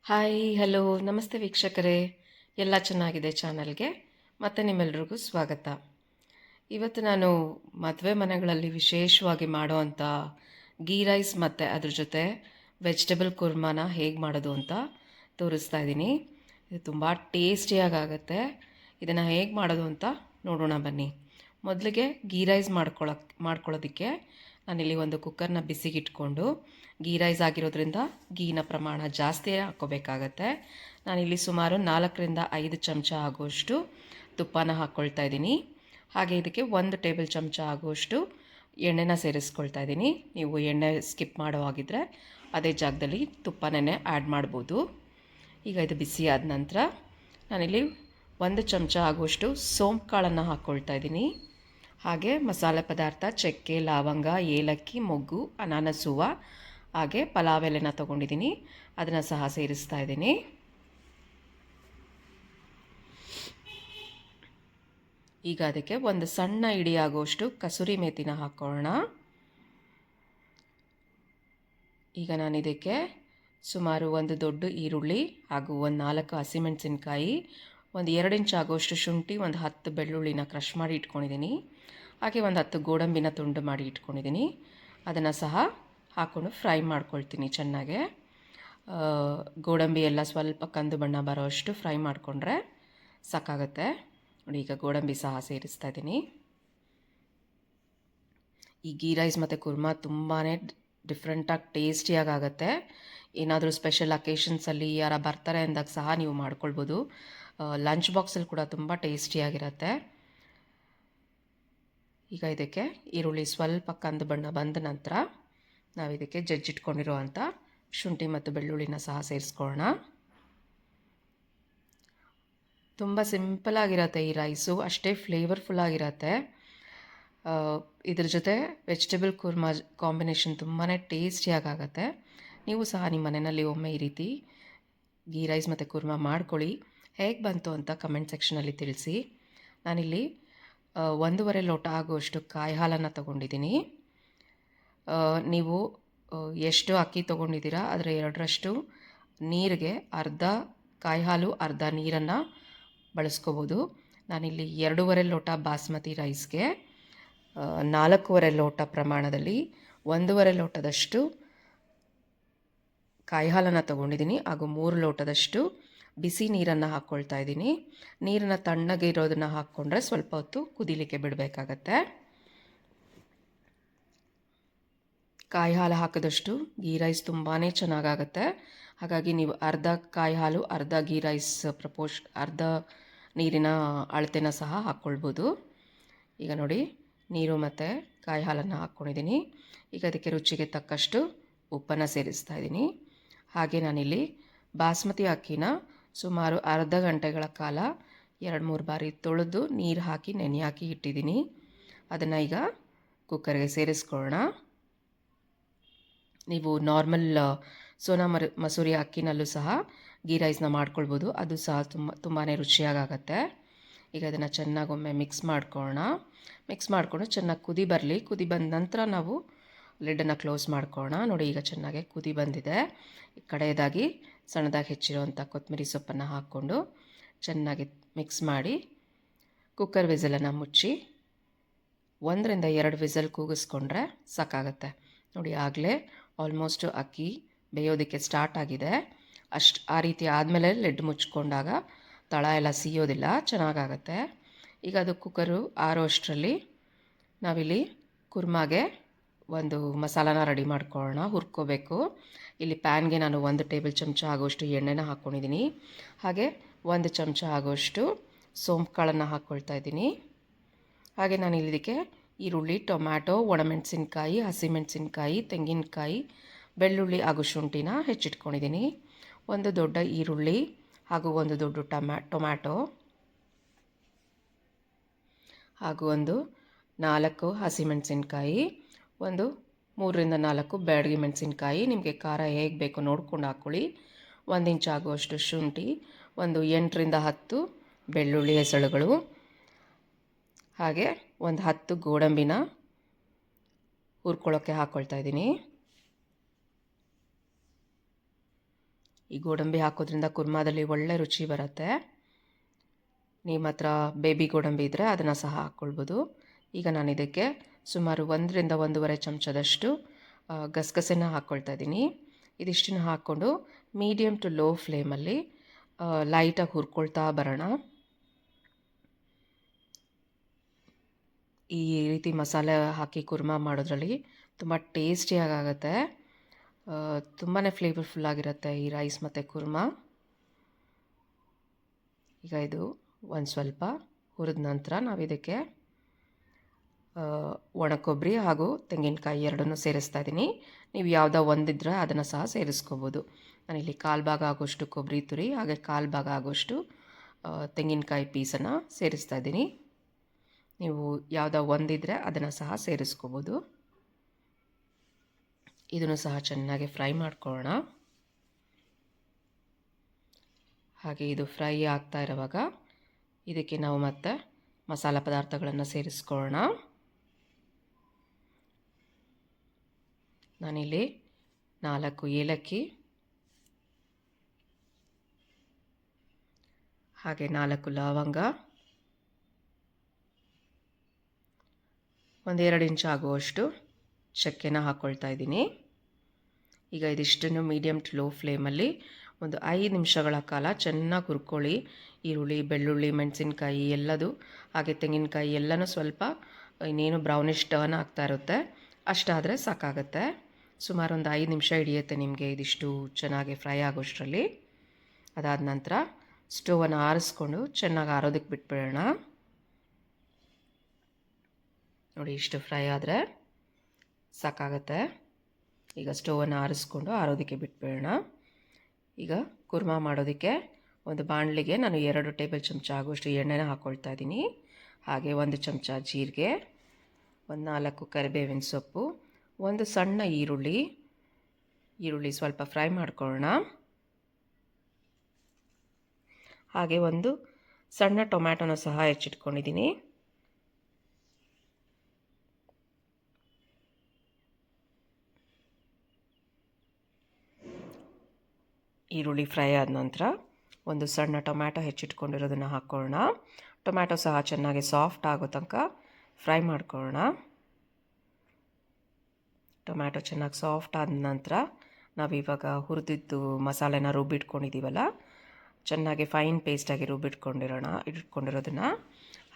Hi hello ನಮಸ್ತೆ ವೀಕ್ಷಕರೇ, ಎಲ್ಲ ಚೆನ್ನಾಗಿದೆ ಚಾನಲ್ಗೆ ಮತ್ತೆ ನಿಮ್ಮೆಲ್ರಿಗೂ ಸ್ವಾಗತ. ಇವತ್ತು ನಾನು ಮದುವೆ ಮನೆಗಳಲ್ಲಿ ವಿಶೇಷವಾಗಿ ಮಾಡೋವಂಥ ಗೀ ರೈಸ್ ಮತ್ತು ಅದ್ರ ಜೊತೆ ವೆಜಿಟೇಬಲ್ ಕುರ್ಮಾನ ಹೇಗೆ ಮಾಡೋದು ಅಂತ ತೋರಿಸ್ತಾ ಇದ್ದೀನಿ. ಇದು ತುಂಬ ಟೇಸ್ಟಿಯಾಗುತ್ತೆ. ಇದನ್ನು ಹೇಗೆ ಮಾಡೋದು ಅಂತ ನೋಡೋಣ ಬನ್ನಿ. ಮೊದಲಿಗೆ ಗೀ ರೈಸ್ ಮಾಡ್ಕೊಳ್ಳೋದಕ್ಕೆ ನಾನಿಲ್ಲಿ ಒಂದು ಕುಕ್ಕರ್ನ ಬಿಸಿಗಿಟ್ಕೊಂಡು, ಗೀ ರೈಸ್ ಆಗಿರೋದ್ರಿಂದ ಗೀನ ಪ್ರಮಾಣ ಜಾಸ್ತಿ ಹಾಕ್ಕೋಬೇಕಾಗತ್ತೆ. ನಾನಿಲ್ಲಿ ಸುಮಾರು 4-5 ಚಮಚ ಆಗುವಷ್ಟು ತುಪ್ಪನ ಹಾಕ್ಕೊಳ್ತಾ ಇದ್ದೀನಿ. ಹಾಗೆ ಇದಕ್ಕೆ 1 ಟೇಬಲ್ ಚಮಚ ಆಗುವಷ್ಟು ಎಣ್ಣೆನ ಸೇರಿಸ್ಕೊಳ್ತಾ ಇದ್ದೀನಿ. ನೀವು ಎಣ್ಣೆ ಸ್ಕಿಪ್ ಮಾಡೋ ಹಾಗಿದ್ರೆ ಅದೇ ಜಾಗದಲ್ಲಿ ತುಪ್ಪನೇ ಆ್ಯಡ್ ಮಾಡ್ಬೋದು. ಈಗ ಇದು ಬಿಸಿ ಆದ ನಂತರ ನಾನಿಲ್ಲಿ 1 ಚಮಚ ಆಗುವಷ್ಟು ಸೋಂಪು ಕಾಳನ್ನು ಹಾಕ್ಕೊಳ್ತಾ ಇದ್ದೀನಿ. ಹಾಗೆ ಮಸಾಲೆ ಪದಾರ್ಥ ಚಕ್ಕೆ, ಲವಂಗ, ಏಲಕ್ಕಿ, ಮೊಗ್ಗು, ಅನಾನಸ್ ಹೂವು, ಹಾಗೆ ಪಲಾವ್ ಎಲೆನ ತೊಗೊಂಡಿದ್ದೀನಿ, ಅದನ್ನು ಸಹ ಸೇರಿಸ್ತಾ ಇದ್ದೀನಿ. ಈಗ ಅದಕ್ಕೆ ಒಂದು ಸಣ್ಣ ಇಡಿ ಆಗುವಷ್ಟು ಕಸೂರಿ ಮೇಥಿನ ಹಾಕ್ಕೊಳ್ಳೋಣ. ಈಗ ನಾನು ಇದಕ್ಕೆ ಸುಮಾರು 1 ದೊಡ್ಡ ಈರುಳ್ಳಿ ಹಾಗೂ 4 ಹಸಿಮೆಣಸಿನ್ಕಾಯಿ, 2 ಇಂಚ್ ಆಗುವಷ್ಟು ಶುಂಠಿ, 10 ಬೆಳ್ಳುಳ್ಳಿನ ಕ್ರಷ್ ಮಾಡಿ ಇಟ್ಕೊಂಡಿದ್ದೀನಿ. ಹಾಗೆ 10 ಗೋಡಂಬಿನ ತುಂಡು ಮಾಡಿ ಇಟ್ಕೊಂಡಿದ್ದೀನಿ. ಅದನ್ನು ಸಹ ಹಾಕ್ಕೊಂಡು ಫ್ರೈ ಮಾಡ್ಕೊಳ್ತೀನಿ ಚೆನ್ನಾಗೆ. ಗೋಡಂಬಿ ಎಲ್ಲ ಸ್ವಲ್ಪ ಕಂದು ಬಣ್ಣ ಬರೋಷ್ಟು ಫ್ರೈ ಮಾಡಿಕೊಂಡ್ರೆ ಸಾಕಾಗುತ್ತೆ. ನೋಡಿ, ಈಗ ಗೋಡಂಬಿ ಸಹ ಸೇರಿಸ್ತಾ ಇದ್ದೀನಿ. ಈ ಗೀ ರೈಸ್ ಮತ್ತು ಕುರ್ಮಾ ತುಂಬಾ ಡಿಫ್ರೆಂಟಾಗಿ ಟೇಸ್ಟಿಯಾಗುತ್ತೆ. ಏನಾದರೂ ಸ್ಪೆಷಲ್ ಅಕೇಶನ್ಸಲ್ಲಿ ಯಾರ ಬರ್ತಾರೆ ಅಂದಾಗ ಸಹ ನೀವು ಮಾಡ್ಕೊಳ್ಬೋದು. ಲಂಚ್ ಬಾಕ್ಸಲ್ಲಿ ಕೂಡ ತುಂಬ ಟೇಸ್ಟಿಯಾಗಿರುತ್ತೆ. ಈಗ ಇದಕ್ಕೆ ಈರುಳ್ಳಿ ಸ್ವಲ್ಪ ಕಂದು ಬಣ್ಣ ಬಂದ ನಂತರ ನಾವು ಇದಕ್ಕೆ ಜಜ್ಜಿಟ್ಕೊಂಡಿರುವಂಥ ಶುಂಠಿ ಮತ್ತು ಬೆಳ್ಳುಳ್ಳಿನ ಸಹ ಸೇರಿಸ್ಕೊಳ್ಳೋಣ. ತುಂಬ ಸಿಂಪಲಾಗಿರುತ್ತೆ ಈ ರೈಸು, ಅಷ್ಟೇ ಫ್ಲೇವರ್ಫುಲ್ಲಾಗಿರುತ್ತೆ. ಇದ್ರ ಜೊತೆ ವೆಜಿಟೇಬಲ್ ಕುರ್ಮಾ ಕಾಂಬಿನೇಷನ್ ತುಂಬಾ ಟೇಸ್ಟಿಯಾಗುತ್ತೆ. ನೀವು ಸಹ ನಿಮ್ಮ ಮನೆಯಲ್ಲಿ ಒಮ್ಮೆ ಈ ರೀತಿ ಗೀ ರೈಸ್ ಮತ್ತು ಕುರ್ಮಾ ಮಾಡ್ಕೊಳ್ಳಿ. ಹೇಗೆ ಬಂತು ಅಂತ ಕಮೆಂಟ್ ಸೆಕ್ಷನಲ್ಲಿ ತಿಳಿಸಿ. ನಾನಿಲ್ಲಿ 1.5 ಲೋಟ ಆಗುವಷ್ಟು ಕಾಯಿ ಹಾಲನ್ನು ತೊಗೊಂಡಿದ್ದೀನಿ. ನೀವು ಎಷ್ಟು ಅಕ್ಕಿ ತೊಗೊಂಡಿದ್ದೀರಾ ಅದರ 2ರಷ್ಟು ನೀರಿಗೆ ಅರ್ಧ ಕಾಯಿ ಹಾಲು ಅರ್ಧ ನೀರನ್ನು ಬಳಸ್ಕೋಬೋದು. ನಾನಿಲ್ಲಿ 2.5 ಲೋಟ ಬಾಸ್ಮತಿ ರೈಸ್ಗೆ 4.5 ಲೋಟ ಪ್ರಮಾಣದಲ್ಲಿ 1.5 ಲೋಟದಷ್ಟು ಕಾಯಿ ಹಾಲನ್ನು ತೊಗೊಂಡಿದ್ದೀನಿ. ಹಾಗೂ 3 ಲೋಟದಷ್ಟು ಬಿಸಿ ನೀರನ್ನು ಹಾಕ್ಕೊಳ್ತಾ ಇದ್ದೀನಿ. ನೀರನ್ನು ತಣ್ಣಗೆ ಇರೋದನ್ನು ಹಾಕ್ಕೊಂಡ್ರೆ ಸ್ವಲ್ಪ ಹೊತ್ತು ಕುದಿಲಿಕ್ಕೆ ಬಿಡಬೇಕಾಗತ್ತೆ. ಕಾಯಿ ಹಾಲು ಹಾಕಿದಷ್ಟು ಗೀ ರೈಸ್ ತುಂಬಾ ಚೆನ್ನಾಗಾಗುತ್ತೆ. ಹಾಗಾಗಿ ನೀವು ಅರ್ಧ ಕಾಯಿ ಹಾಲು ಅರ್ಧ ಗೀ ರೈಸ್ ಅರ್ಧ ನೀರಿನ ಅಳತೆನ ಸಹ ಹಾಕ್ಕೊಳ್ಬೋದು. ಈಗ ನೋಡಿ, ನೀರು ಮತ್ತು ಕಾಯಿ ಹಾಲನ್ನು ಹಾಕ್ಕೊಂಡಿದ್ದೀನಿ. ಈಗ ಅದಕ್ಕೆ ರುಚಿಗೆ ತಕ್ಕಷ್ಟು ಉಪ್ಪನ್ನು ಸೇರಿಸ್ತಾ ಇದ್ದೀನಿ. ಹಾಗೆ ನಾನಿಲ್ಲಿ ಬಾಸ್ಮತಿ ಅಕ್ಕಿನ ಸುಮಾರು ಅರ್ಧ ಗಂಟೆಗಳ ಕಾಲ 2-3 ಬಾರಿ ತೊಳೆದು ನೀರು ಹಾಕಿ ನೆನೆ ಹಾಕಿ ಇಟ್ಟಿದ್ದೀನಿ. ಅದನ್ನು ಈಗ ಕುಕ್ಕರ್ಗೆ ಸೇರಿಸ್ಕೊಳ್ಳೋಣ. ನೀವು ನಾರ್ಮಲ್ ಸೋನಾ ಮಸೂರಿ ಅಕ್ಕಿನಲ್ಲೂ ಸಹ ಗೀ ರೈಸ್ನ ಮಾಡ್ಕೊಳ್ಬೋದು, ಅದು ಸಹ ತುಂಬಾ ರುಚಿಯಾಗತ್ತೆ. ಈಗ ಅದನ್ನು ಚೆನ್ನಾಗೊಮ್ಮೆ ಮಿಕ್ಸ್ ಮಾಡ್ಕೊಳ್ಳೋಣ. ಮಿಕ್ಸ್ ಮಾಡಿಕೊಂಡು ಚೆನ್ನಾಗಿ ಕುದಿ ಬರಲಿ. ಕುದಿ ಬಂದ ನಂತರ ನಾವು ಲಿಡ್ಡನ್ನು ಕ್ಲೋಸ್ ಮಾಡ್ಕೊಳ್ಳೋಣ. ನೋಡಿ, ಈಗ ಚೆನ್ನಾಗಿ ಕುದಿ ಬಂದಿದೆ. ಕಡೆಯದಾಗಿ ಸಣ್ಣದಾಗಿ ಹೆಚ್ಚಿರುವಂಥ ಕೊತ್ತಂಬರಿ ಸೊಪ್ಪನ್ನು ಹಾಕ್ಕೊಂಡು ಚೆನ್ನಾಗಿ ಮಿಕ್ಸ್ ಮಾಡಿ ಕುಕ್ಕರ್ ವಿಸಲನ್ನು ಮುಚ್ಚಿ 1-2 ವಿಸಲ್ ಕೂಗಿಸ್ಕೊಂಡ್ರೆ ಸಾಕಾಗುತ್ತೆ. ನೋಡಿ, ಆಗಲೇ ಆಲ್ಮೋಸ್ಟ್ ಅಕ್ಕಿ ಬೇಯೋದಕ್ಕೆ ಸ್ಟಾರ್ಟ್ ಆಗಿದೆ. ಆ ರೀತಿ ಆದಮೇಲೆ ಲಿಡ್ ಮುಚ್ಕೊಂಡಾಗ ತಳ ಎಲ್ಲ ಸಿಯೋದಿಲ್ಲ, ಚೆನ್ನಾಗಾಗತ್ತೆ. ಈಗ ಅದು ಕುಕ್ಕರು ಆರೋ ಅಷ್ಟರಲ್ಲಿ ನಾವಿಲ್ಲಿ ಕುರ್ಮಾಗೆ ಒಂದು ಮಸಾಲಾನ ರೆಡಿ ಮಾಡ್ಕೊಳ್ಳೋಣ, ಹುರ್ಕೋಬೇಕು. ಇಲ್ಲಿ ಪ್ಯಾನ್ಗೆ ನಾನು 1 ಟೇಬಲ್ ಚಮಚ ಆಗೋಷ್ಟು ಎಣ್ಣೆನ ಹಾಕ್ಕೊಂಡಿದ್ದೀನಿ. ಹಾಗೆ 1 ಚಮಚ ಆಗೋಷ್ಟು ಸೋಂಪು ಕಾಳನ್ನು ಹಾಕ್ಕೊಳ್ತಾ ಇದ್ದೀನಿ. ಹಾಗೆ ನಾನು ಇದಕ್ಕೆ ಈರುಳ್ಳಿ, ಟೊಮ್ಯಾಟೊ, ಒಣಮೆಣಸಿನ್ಕಾಯಿ, ಹಸಿಮೆಣಸಿನ್ಕಾಯಿ, ತೆಂಗಿನಕಾಯಿ, ಬೆಳ್ಳುಳ್ಳಿ ಹಾಗೂ ಶುಂಠಿನ ಹೆಚ್ಚಿಟ್ಕೊಂಡಿದ್ದೀನಿ. 1 ದೊಡ್ಡ ಈರುಳ್ಳಿ ಹಾಗೂ 1 ದೊಡ್ಡ ಟೊಮ್ಯಾಟೊ ಹಾಗೂ 4 ಹಸಿಮೆಣಸಿನ್ಕಾಯಿ, 3-4 ಬ್ಯಾಡಗಿ ಮೆಣಸಿನ್ಕಾಯಿ, ನಿಮಗೆ ಖಾರ ಹೇಗೆ ಬೇಕೋ ನೋಡ್ಕೊಂಡು ಹಾಕ್ಕೊಳ್ಳಿ. 1 ಇಂಚ್ ಆಗುವಷ್ಟು ಶುಂಠಿ, 8-10 ಬೆಳ್ಳುಳ್ಳಿ ಹೆಸಳುಗಳು, ಹಾಗೆ 10 ಗೋಡಂಬಿನ ಹುರ್ಕೊಳ್ಳೋಕ್ಕೆ ಹಾಕ್ಕೊಳ್ತಾ ಇದ್ದೀನಿ. ಈ ಗೋಡಂಬಿ ಹಾಕೋದ್ರಿಂದ ಕುರ್ಮಾದಲ್ಲಿ ಒಳ್ಳೆ ರುಚಿ ಬರುತ್ತೆ. ನಿಮ್ಮ ಹತ್ರ ಬೇಬಿ ಗೋಡಂಬಿ ಇದ್ದರೆ ಅದನ್ನು ಸಹ ಹಾಕ್ಕೊಳ್ಬೋದು. ಈಗ ನಾನು ಇದಕ್ಕೆ ಸುಮಾರು 1ರಿಂದ 1.5 ಚಮಚದಷ್ಟು ಗಸಗಸೆನ ಹಾಕ್ಕೊಳ್ತಾ ಇದ್ದೀನಿ. ಇದಿಷ್ಟನ್ನು ಹಾಕ್ಕೊಂಡು ಮೀಡಿಯಮ್ ಟು ಲೋ ಫ್ಲೇಮಲ್ಲಿ ಲೈಟಾಗಿ ಹುರ್ಕೊಳ್ತಾ ಬರೋಣ. ಈ ರೀತಿ ಮಸಾಲೆ ಹಾಕಿ ಕುರ್ಮಾ ಮಾಡೋದ್ರಲ್ಲಿ ತುಂಬ ಟೇಸ್ಟಿಯಾಗುತ್ತೆ. ತುಂಬಾ ಫ್ಲೇವರ್ಫುಲ್ಲಾಗಿರುತ್ತೆ ಈ ರೈಸ್ ಮತ್ತು ಕುರ್ಮಾ. ಈಗ ಇದು ಒಂದು ಸ್ವಲ್ಪ ಹುರಿದ ನಂತರ ನಾವು ಇದಕ್ಕೆ ಒಣ ಕೊಬ್ಬರಿ ಹಾಗೂ ತೆಂಗಿನಕಾಯಿ ಎರಡನ್ನೂ ಸೇರಿಸ್ತಾ ಇದ್ದೀನಿ. ನೀವು ಯಾವುದೋ ಒಂದಿದ್ರೆ ಅದನ್ನು ಸಹ ಸೇರಿಸ್ಕೋಬೋದು. ನಾನಿಲ್ಲಿ 1/4 ಭಾಗ ಆಗೋಷ್ಟು ಕೊಬ್ಬರಿ ತುರಿ ಹಾಗೆ 1/4 ಭಾಗ ಆಗೋಷ್ಟು ತೆಂಗಿನಕಾಯಿ ಪೀಸನ್ನು ಸೇರಿಸ್ತಾ ಇದ್ದೀನಿ. ನೀವು ಯಾವುದೋ ಒಂದಿದ್ರೆ ಅದನ್ನು ಸಹ ಸೇರಿಸ್ಕೋಬೋದು. ಇದನ್ನು ಸಹ ಚೆನ್ನಾಗಿ ಫ್ರೈ ಮಾಡ್ಕೊಳ್ಳೋಣ. ಹಾಗೆ ಇದು ಫ್ರೈ ಆಗ್ತಾ ಇರುವಾಗ ಇದಕ್ಕೆ ನಾವು ಮತ್ತೆ ಮಸಾಲ ಪದಾರ್ಥಗಳನ್ನು ಸೇರಿಸ್ಕೊಳ್ಳೋಣ. ನಾನಿಲ್ಲಿ 4 ಏಲಕ್ಕಿ ಹಾಗೆ 4 ಲವಂಗ, 1-2 ಇಂಚ್ ಆಗುವಷ್ಟು ಚಕ್ಕೆನ ಹಾಕ್ಕೊಳ್ತಾ ಇದ್ದೀನಿ. ಈಗ ಇದಿಷ್ಟನ್ನು ಮೀಡಿಯಮ್ ಟು ಲೋ ಫ್ಲೇಮಲ್ಲಿ ಒಂದು 5 ನಿಮಿಷಗಳ ಕಾಲ ಚೆನ್ನಾಗಿ ಹುರ್ಕೊಳ್ಳಿ. ಈರುಳ್ಳಿ, ಬೆಳ್ಳುಳ್ಳಿ, ಮೆಣಸಿನ್ಕಾಯಿ ಎಲ್ಲದು ಹಾಗೆ ತೆಂಗಿನಕಾಯಿ ಎಲ್ಲನೂ ಸ್ವಲ್ಪ ಇನ್ನೇನು ಬ್ರೌನಿಷ್ ಟರ್ನ್ ಆಗ್ತಾ ಇರುತ್ತೆ. ಅಷ್ಟಾದರೆ ಸಾಕಾಗುತ್ತೆ. ಸುಮಾರು ಒಂದು 5 ನಿಮಿಷ ಹಿಡಿಯುತ್ತೆ ನಿಮಗೆ ಇದಿಷ್ಟು ಚೆನ್ನಾಗಿ ಫ್ರೈ ಆಗೋಷ್ಟರಲ್ಲಿ. ಅದಾದ ನಂತರ ಸ್ಟೋವನ್ನು ಆರಿಸ್ಕೊಂಡು ಚೆನ್ನಾಗಿ ಆರೋದಕ್ಕೆ ಬಿಟ್ಬಿಡೋಣ. ನೋಡಿ, ಇಷ್ಟು ಫ್ರೈ ಆದರೆ ಸಾಕಾಗುತ್ತೆ. ಈಗ ಸ್ಟೋವನ್ನು ಆರಿಸ್ಕೊಂಡು ಆರೋದಕ್ಕೆ ಬಿಟ್ಬಿಡೋಣ. ಈಗ ಕುರ್ಮಾ ಮಾಡೋದಕ್ಕೆ ಒಂದು ಬಾಣಲಿಗೆ ನಾನು 2 ಟೇಬಲ್ ಚಮಚ ಆಗುವಷ್ಟು ಎಣ್ಣೆನ ಹಾಕ್ಕೊಳ್ತಾ ಇದ್ದೀನಿ. ಹಾಗೆ 1 ಚಮಚ ಜೀರಿಗೆ, 4 ಕರಿಬೇವಿನ ಸೊಪ್ಪು, 1 ಸಣ್ಣ ಈರುಳ್ಳಿ ಸ್ವಲ್ಪ ಫ್ರೈ ಮಾಡ್ಕೊಳ್ಳೋಣ. ಹಾಗೆ 1 ಸಣ್ಣ ಟೊಮ್ಯಾಟೊನ ಸಹ ಹೆಚ್ಚಿಟ್ಕೊಂಡಿದ್ದೀನಿ. ಈರುಳ್ಳಿ ಫ್ರೈ ಆದ ನಂತರ 1 ಸಣ್ಣ ಟೊಮ್ಯಾಟೊ ಹೆಚ್ಚಿಟ್ಕೊಂಡಿರೋದನ್ನು ಹಾಕ್ಕೊಳ್ಳೋಣ. ಟೊಮ್ಯಾಟೊ ಸಹ ಚೆನ್ನಾಗಿ ಸಾಫ್ಟ್ ಆಗೋ ತನಕ ಫ್ರೈ ಮಾಡ್ಕೊಳ್ಳೋಣ. ಟೊಮ್ಯಾಟೊ ಚೆನ್ನಾಗಿ ಸಾಫ್ಟ್ ಆದ ನಂತರ ನಾವಿವಾಗ ಹುರಿದಿದ್ದು ಮಸಾಲೆನ ರುಬ್ಬಿಟ್ಕೊಂಡಿದ್ದೀವಲ್ಲ, ಚೆನ್ನಾಗಿ ಫೈನ್ ಪೇಸ್ಟಾಗಿ ಇಟ್ಕೊಂಡಿರೋದನ್ನು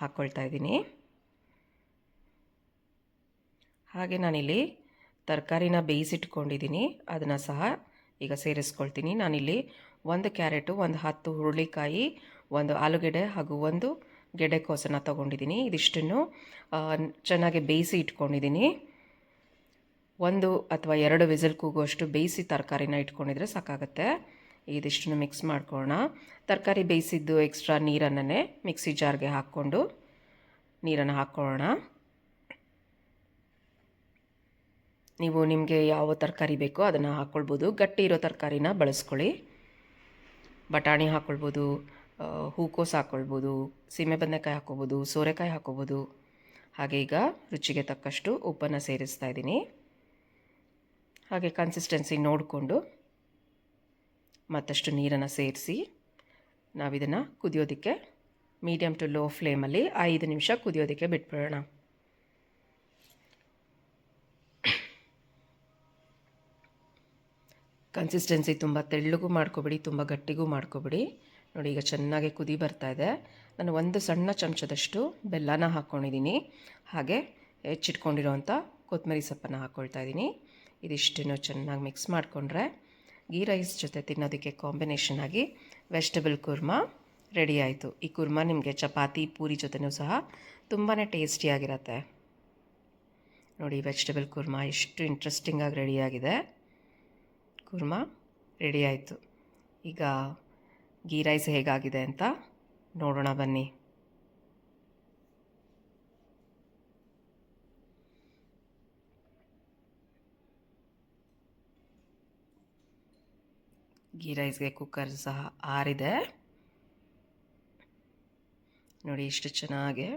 ಹಾಕ್ಕೊಳ್ತಾ ಇದ್ದೀನಿ. ಹಾಗೆ ನಾನಿಲ್ಲಿ ತರಕಾರಿನ ಬೇಯಿಸಿಟ್ಕೊಂಡಿದ್ದೀನಿ, ಅದನ್ನು ಸಹ ಈಗ ಸೇರಿಸ್ಕೊಳ್ತೀನಿ. ನಾನಿಲ್ಲಿ 1 ಕ್ಯಾರೆಟು, 10 ಹುರುಳಿಕಾಯಿ, 1 ಆಲೂಗೆಡ್ಡೆ ಹಾಗೂ 1 ಗೆಡ್ಡೆಕೋಸನ್ನು ತೊಗೊಂಡಿದ್ದೀನಿ. ಇದಿಷ್ಟನ್ನು ಚೆನ್ನಾಗಿ ಬೇಯಿಸಿ ಇಟ್ಕೊಂಡಿದ್ದೀನಿ. 1 ಅಥವಾ 2 ವಿಸಿಲ್ ಕೂಗುವಷ್ಟು ಬೇಯಿಸಿ ತರಕಾರಿನ ಇಟ್ಕೊಂಡಿದ್ರೆ ಸಾಕಾಗುತ್ತೆ. ಇದಿಷ್ಟನ್ನು ಮಿಕ್ಸ್ ಮಾಡ್ಕೊಳ್ಳೋಣ. ತರಕಾರಿ ಬೇಯಿಸಿದ್ದು ಎಕ್ಸ್ಟ್ರಾ ನೀರನ್ನೇ ಮಿಕ್ಸಿ ಜಾರ್ಗೆ ಹಾಕ್ಕೊಂಡು ನೀರನ್ನು ಹಾಕ್ಕೊಳ್ಳೋಣ. ನೀವು ನಿಮಗೆ ಯಾವ ತರಕಾರಿ ಬೇಕೋ ಅದನ್ನು ಹಾಕ್ಕೊಳ್ಬೋದು. ಗಟ್ಟಿ ಇರೋ ತರಕಾರಿನ ಬಳಸ್ಕೊಳ್ಳಿ. ಬಟಾಣಿ ಹಾಕ್ಕೊಳ್ಬೋದು, ಹೂಕೋಸು ಹಾಕ್ಕೊಳ್ಬೋದು, ಸೀಮೆ ಬದನೆಕಾಯಿ ಹಾಕ್ಕೊಬೋದು, ಸೋರೆಕಾಯಿ ಹಾಕ್ಕೊಬೋದು. ಹಾಗೆ ಈಗ ರುಚಿಗೆ ತಕ್ಕಷ್ಟು ಉಪ್ಪನ್ನು ಸೇರಿಸ್ತಾ ಇದ್ದೀನಿ. ಹಾಗೆ ಕನ್ಸಿಸ್ಟೆನ್ಸಿ ನೋಡಿಕೊಂಡು ಮತ್ತಷ್ಟು ನೀರನ್ನು ಸೇರಿಸಿ ನಾವಿದನ್ನು ಕುದಿಯೋದಕ್ಕೆ ಮೀಡಿಯಮ್ ಟು ಲೋ ಫ್ಲೇಮಲ್ಲಿ 5 ನಿಮಿಷ ಕುದಿಯೋದಕ್ಕೆ ಬಿಟ್ಬಿಡೋಣ. ಕನ್ಸಿಸ್ಟೆನ್ಸಿ ತುಂಬ ತೆಳ್ಳಗೂ ಮಾಡ್ಕೊಬೇಡಿ, ತುಂಬ ಗಟ್ಟಿಗೂ ಮಾಡ್ಕೊಬೇಡಿ. ನೋಡಿ, ಈಗ ಚೆನ್ನಾಗಿ ಕುದಿ ಬರ್ತಾ ಇದೆ. ನಾನು 1 ಸಣ್ಣ ಚಮಚದಷ್ಟು ಬೆಲ್ಲನ ಹಾಕ್ಕೊಂಡಿದ್ದೀನಿ. ಹಾಗೆ ಹೆಚ್ಚಿಟ್ಕೊಂಡಿರೋಂಥ ಕೊತ್ತಂಬರಿ ಸೊಪ್ಪನ್ನು ಹಾಕ್ಕೊಳ್ತಾ ಇದ್ದೀನಿ. ಇದಿಷ್ಟನ್ನು ಚೆನ್ನಾಗಿ ಮಿಕ್ಸ್ ಮಾಡಿಕೊಂಡ್ರೆ ಗೀ ರೈಸ್ ಜೊತೆ ತಿನ್ನೋದಕ್ಕೆ ಕಾಂಬಿನೇಷನ್ ಆಗಿ ವೆಜಿಟೇಬಲ್ ಕುರ್ಮಾ ರೆಡಿ ಆಯಿತು. ಈ ಕುರ್ಮಾ ನಿಮಗೆ ಚಪಾತಿ, ಪೂರಿ ಜೊತೆನೂ ಸಹ ತುಂಬಾ ಟೇಸ್ಟಿಯಾಗಿರುತ್ತೆ. ನೋಡಿ, ವೆಜಿಟೇಬಲ್ ಕುರ್ಮಾ ಎಷ್ಟು ಇಂಟ್ರೆಸ್ಟಿಂಗಾಗಿ ರೆಡಿಯಾಗಿದೆ. ಕುರ್ಮಾ ರೆಡಿ ಆಯಿತು. ಈಗ ಗೀ ರೈಸ್ ಹೇಗಾಗಿದೆ ಅಂತ ನೋಡೋಣ ಬನ್ನಿ. ಗೀ ರೈಸ್ಗೆ ಕುಕ್ಕರ್ ಸಹ ಆರಿದೆ. ನೋಡಿ, ಇಷ್ಟು ಚೆನ್ನಾಗಿ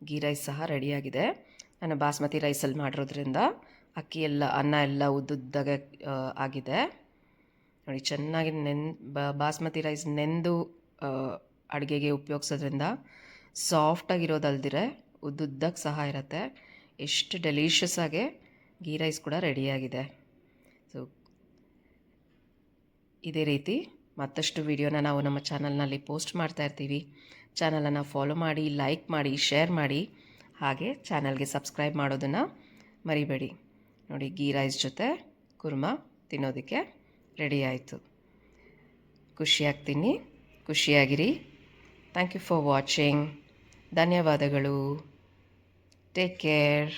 ಗೀ ರೈಸ್ ಸಹ ರೆಡಿಯಾಗಿದೆ. ನಾನು ಬಾಸ್ಮತಿ ರೈಸಲ್ಲಿ ಮಾಡಿರೋದ್ರಿಂದ ಅನ್ನ ಎಲ್ಲ ಉದ್ದುದ್ದಾಗೆ ಆಗಿದೆ. ನೋಡಿ ಚೆನ್ನಾಗಿ ಬಾಸ್ಮತಿ ರೈಸ್ ನೆಂದು ಅಡುಗೆಗೆ ಉಪಯೋಗಿಸೋದ್ರಿಂದ ಸಾಫ್ಟಾಗಿರೋದಲ್ದಿರೆ ಉದ್ದುದ್ದಕ್ಕೆ ಸಹ ಇರುತ್ತೆ. ಎಷ್ಟು ಡೆಲಿಷಿಯಸ್ ಆಗಿ ಗೀ ರೈಸ್ ಕೂಡ ರೆಡಿಯಾಗಿದೆ. ಸೊ ಇದೇ ರೀತಿ ಮತ್ತಷ್ಟು ವಿಡಿಯೋನ ನಾವು ನಮ್ಮ ಚಾನಲ್ನಲ್ಲಿ ಪೋಸ್ಟ್ ಮಾಡ್ತಾ ಇರ್ತೀವಿ. ಚಾನಲನ್ನು ಫಾಲೋ ಮಾಡಿ, ಲೈಕ್ ಮಾಡಿ, ಶೇರ್ ಮಾಡಿ, ಹಾಗೆ ಚಾನಲ್ಗೆ ಸಬ್ಸ್ಕ್ರೈಬ್ ಮಾಡೋದನ್ನು ಮರಿಬೇಡಿ. ನೋಡಿ, ಗೀ ರೈಸ್ ಜೊತೆ ಕುರ್ಮಾ ತಿನ್ನೋದಕ್ಕೆ ರೆಡಿ ಆಯಿತು. ಖುಷಿಯಾಗಿ ತಿನ್ನಿ, ಖುಷಿಯಾಗಿರಿ. Thank you for watching. ಧನ್ಯವಾದಗಳು. Take care.